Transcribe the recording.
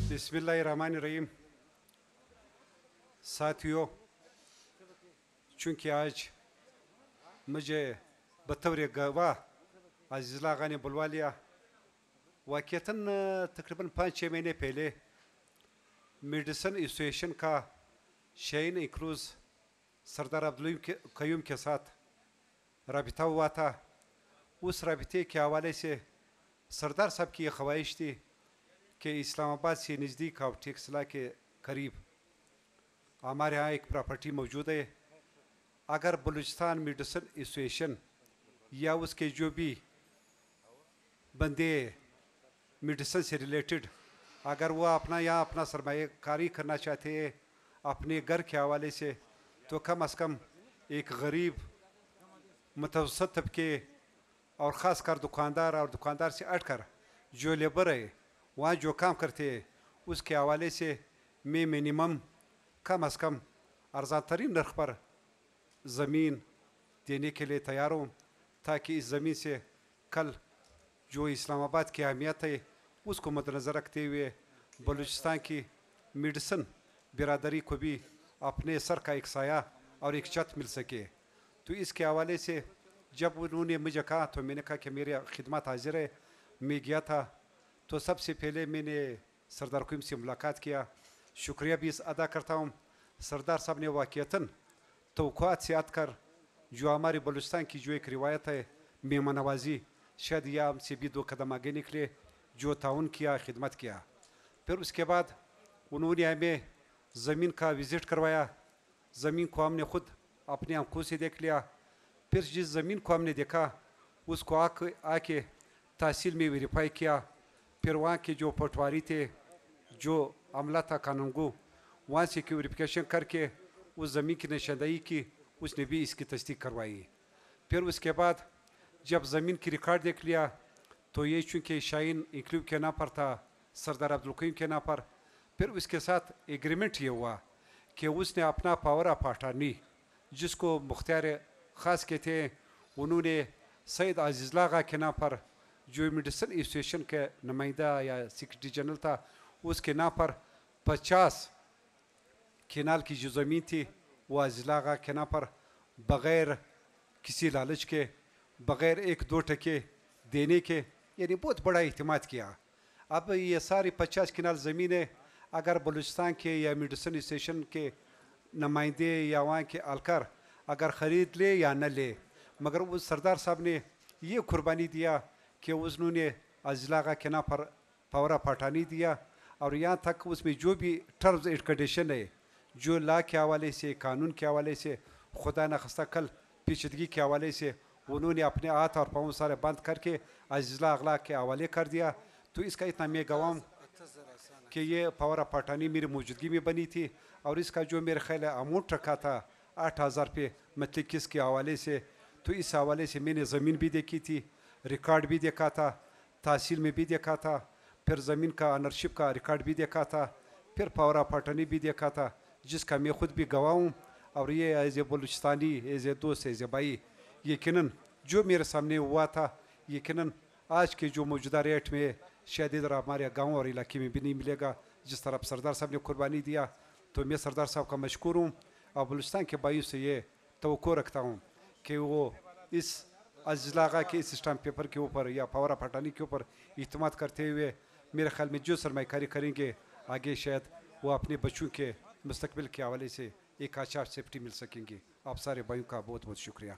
बिस्मिल्लाहिर्रहमानिर्रहीम। साथियों, चूँकि आज मुझे बतौर गवाह अज़ीज़ आगा ने बुलवा लिया। वाक़ईतन तकरीबन 5-6 महीने पहले मेडिसन एसोसिएशन का शाहीन इक्रूज़ सरदार अब्दुल क़य्यूम के साथ राबिता हुआ था। उस राबिते के हवाले से सरदार साहब की ये ख्वाहिश थी कि इस्लामाबाद से नज़दीक और टेक्सला के करीब हमारे यहाँ एक प्रॉपर्टी मौजूद है। अगर बलूचिस्तान मेडिसन एसोसिएशन या उसके जो भी बंदे मेडिसन से रिलेटेड अगर वो यहाँ अपना सरमायाकारी करना चाहते हैं अपने घर के हवाले से, तो कम अज़ कम एक गरीब मुतवस्सित तबके और ख़ास कर दुकानदार से हटकर जो लेबर है वहाँ जो काम करते हैं उसके हवाले से मैं मिनिमम कम अज़ कम अर्ज़ान तरीन नर्ख पर ज़मीन देने के लिए तैयार हूँ, ताकि इस ज़मीन से कल जो इस्लामाबाद की अहमियत है उसको मद्देनज़र रखते हुए बलूचिस्तान की मेडिसन बिरादरी को भी अपने सर का एक साया और एक छत मिल सके। तो इसके हवाले से जब उन्होंने मुझे कहा तो मैंने कहा कि मेरे खिदमत हाजिर है। मैं गया था तो सबसे पहले मैंने सरदार क़य्यूम से मुलाकात किया। शुक्रिया भी अदा करता हूँ। सरदार साहब ने वाक़ईतन तवक़्क़ुआत से हट कर जो हमारे बलूचिस्तान की जो एक रिवायत है मेहमान नवाज़ी, शायद यह हमसे भी 2 कदम आगे निकले, जो ताउन किया, खिदमत किया। फिर उसके बाद उन्होंने हमें ज़मीन का विज़िट करवाया। ज़मीन को हमने ख़ुद अपने आँखों से देख लिया। फिर जिस ज़मीन को हमने देखा उसको आके तहसील में वेरीफाई किया। फिर वहाँ के जो पटवारी थे, जो अमला था कानूनगो, वहाँ से वेरिफिकेशन करके उस ज़मीन की निशानदही की, उसने भी इसकी तस्दीक करवाई। फिर उसके बाद जब ज़मीन की रिकॉर्ड देख लिया तो ये चूँकि शाहीन इक्रूज़ के नाम पर था, सरदार अब्दुल क़य्यूम के नाम पर, फिर उसके साथ एग्रीमेंट ये हुआ कि उसने अपना पावर ऑफ अटॉर्नी जिसको मुख्तियार ख़ास कहते हैं, उन्होंने सैयद अज़ीज़ आगा के नाम पर जो मेडिसन एसोसिएशन के नुमाइंदा या सेक्रेटरी जनरल था उसके नाम पर 50 केनाल की जो ज़मीन थी वो अज़ीज़ आगा के नाम पर बग़ैर किसी लालच के, बग़ैर 1-2 टके देने के, यानी बहुत बड़ा एहतमाद किया। अब ये सारी 50 केनाल ज़मीनें अगर बलूचिस्तान के या मेडिसन एसोसिएशन के नुमाइंदे या वहाँ के अलकर अगर ख़रीद ले या न ले, मगर उस सरदार साहब ने ये कुर्बानी दिया कि उन्होंने अज़ीज़ आगा के नाम पर पावर ऑफ अटॉर्नी दिया। और यहाँ तक उसमें जो भी टर्म्स एंड कंडीशन है, जो ला के हवाले से, कानून के हवाले से, खुदा न ख़स्ता कल पेचीदगी के हवाले से उन्होंने अपने हाथ और पाँव सारे बंद करके अज़ीज़ आगा के हवाले कर दिया। तो इसका इतना मैं गवाह हूँ कि ये पावर ऑफ अटॉर्नी मेरी मौजूदगी में बनी थी। और इसका जो मेरे ख्याल है अमाउंट रखा था 8,000 रुपये मतलब किसके हवाले से, तो इस हवाले से मैंने ज़मीन भी देखी थी, रिकॉर्ड भी देखा था, तहसील में भी देखा था, फिर ज़मीन का ऑनरशिप का रिकॉर्ड भी देखा था, फिर पावर ऑफ अटॉर्नी भी देखा था, जिसका मैं ख़ुद भी गवाह हूँ। और ये as a Balochistani, as a दोस्त, एज़ ए भाई, यकीनन जो मेरे सामने हुआ था यकीनन आज के जो मौजूदा रेट में शायद इधर हमारे गाँव और इलाके में भी नहीं मिलेगा जिस तरह सरदार साहब ने कुर्बानी दिया। तो मैं सरदार साहब का मशकूर हूँ और बलूचिस्तान के भाइयों से ये तवक्को रखता हूँ कि वो इस अज़ीज़ आगा के इस स्टाम्प पेपर के ऊपर या पावर ऑफ अटॉर्नी के ऊपर इत्मीनान करते हुए मेरे ख्याल में जो सरमायाकारी करेंगे आगे शायद वो अपने बच्चों के मुस्तकबिल के हवाले से एक अच्छा सेफ्टी मिल सकेंगे। आप सारे भाइयों का बहुत बहुत शुक्रिया।